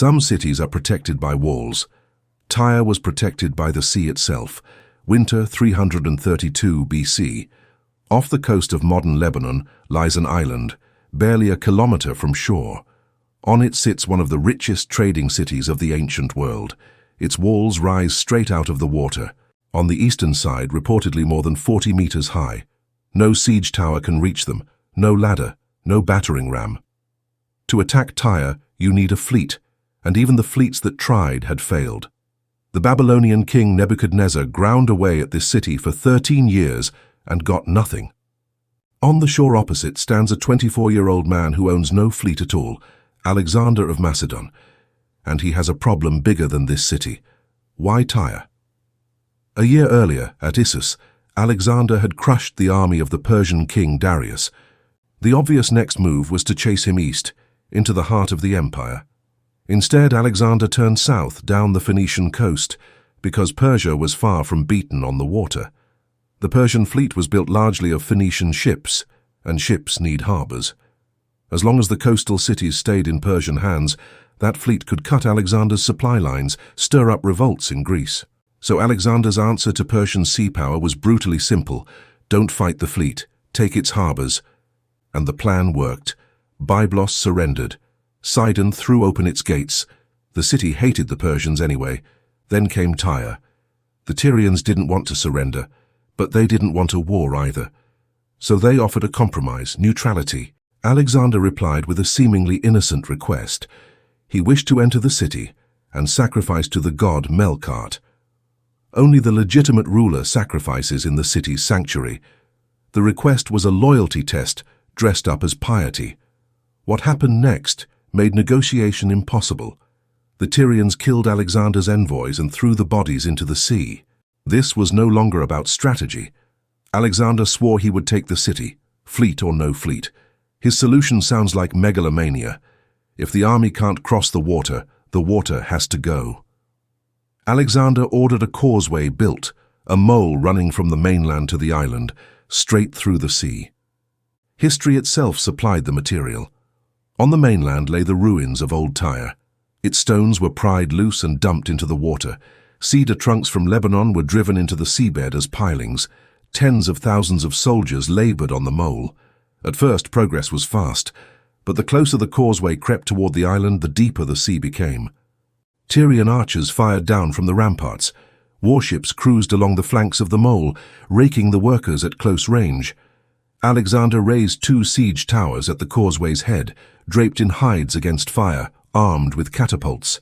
Some cities are protected by walls. Tyre was protected by the sea itself. Winter 332 BC. Off the coast of modern Lebanon lies an island, barely a kilometer from shore. On it sits one of the richest trading cities of the ancient world. Its walls rise straight out of the water. On the eastern side, reportedly more than 40 meters high. No siege tower can reach them, no ladder, no battering ram. To attack Tyre, you need a fleet, and even the fleets that tried had failed. The Babylonian king Nebuchadnezzar ground away at this city for 13 years and got nothing. On the shore opposite stands a 24-year-old man who owns no fleet at all, Alexander of Macedon, and he has a problem bigger than this city. Why Tyre? A year earlier, at Issus, Alexander had crushed the army of the Persian king Darius. The obvious next move was to chase him east, into the heart of the empire. Instead, Alexander turned south down the Phoenician coast, because Persia was far from beaten on the water. The Persian fleet was built largely of Phoenician ships, and ships need harbors. As long as the coastal cities stayed in Persian hands, that fleet could cut Alexander's supply lines, stir up revolts in Greece. So Alexander's answer to Persian sea power was brutally simple: don't fight the fleet, take its harbors. And the plan worked. Byblos surrendered. Sidon threw open its gates. The city hated the Persians anyway. Then came Tyre. The Tyrians didn't want to surrender, but they didn't want a war either. So they offered a compromise, neutrality. Alexander replied with a seemingly innocent request. He wished to enter the city and sacrifice to the god Melkart. Only the legitimate ruler sacrifices in the city's sanctuary. The request was a loyalty test dressed up as piety. What happened next made negotiation impossible. The Tyrians killed Alexander's envoys and threw the bodies into the sea. This was no longer about strategy. Alexander swore he would take the city, fleet or no fleet. His solution sounds like megalomania. If the army can't cross the water has to go. Alexander ordered a causeway built, a mole running from the mainland to the island, straight through the sea. History itself supplied the material. On the mainland lay the ruins of old Tyre. Its stones were pried loose and dumped into the water. Cedar trunks from Lebanon were driven into the seabed as pilings. Tens of thousands of soldiers labored on the mole. At first, progress was fast, but the closer the causeway crept toward the island, the deeper the sea became. Tyrian archers fired down from the ramparts. Warships cruised along the flanks of the mole, raking the workers at close range. Alexander raised 2 siege towers at the causeway's head, draped in hides against fire, armed with catapults.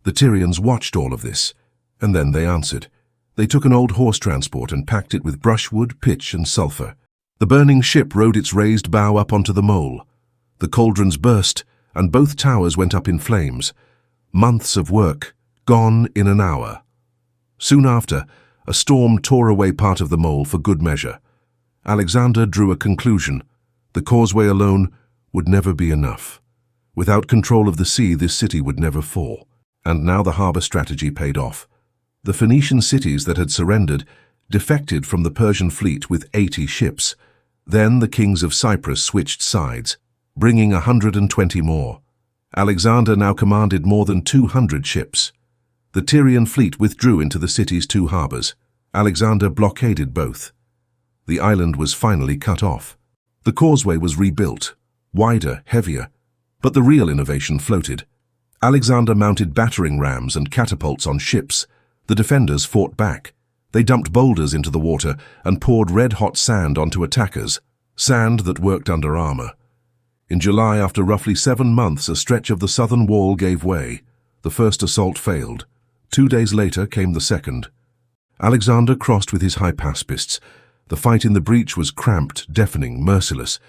The Tyrians watched all of this, and then they answered. They took an old horse transport and packed it with brushwood, pitch, and sulfur. The burning ship rode its raised bow up onto the mole. The cauldrons burst, and both towers went up in flames. Months of work, gone in an hour. Soon after, a storm tore away part of the mole for good measure. Alexander drew a conclusion. The causeway alone would never be enough. Without control of the sea, this city would never fall. And now the harbor strategy paid off. The Phoenician cities that had surrendered defected from the Persian fleet with 80 ships. Then the kings of Cyprus switched sides, bringing 120 more. Alexander now commanded more than 200 ships. The Tyrian fleet withdrew into the city's 2 harbors. Alexander blockaded both. The island was finally cut off. The causeway was rebuilt, wider, heavier, but the real innovation floated. Alexander mounted battering rams and catapults on ships. The defenders fought back. They dumped boulders into the water and poured red-hot sand onto attackers, sand that worked under armor. In July, after roughly 7 months, a stretch of the southern wall gave way. The first assault failed. 2 days later came the second. Alexander crossed with his hypaspists. The fight in the breach was cramped, deafening, merciless.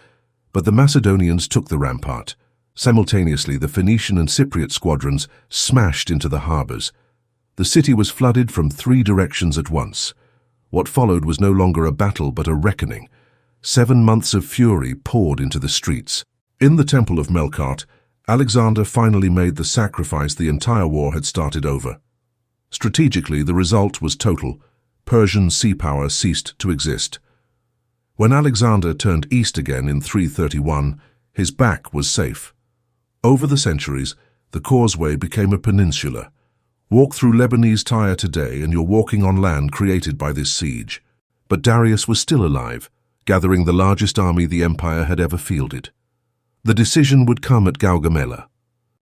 But the Macedonians took the rampart. Simultaneously, the Phoenician and Cypriot squadrons smashed into the harbors. The city was flooded from 3 directions at once. What followed was no longer a battle but a reckoning. 7 months of fury poured into the streets. In the temple of Melkart, Alexander finally made the sacrifice the entire war had started over. Strategically, the result was total. Persian sea power ceased to exist. When Alexander turned east again in 331, his back was safe. Over the centuries, The causeway became a peninsula. Walk through Lebanese Tyre today and you're walking on land created by this siege. But Darius was still alive, gathering the largest army the empire had ever fielded. The decision would come at Gaugamela.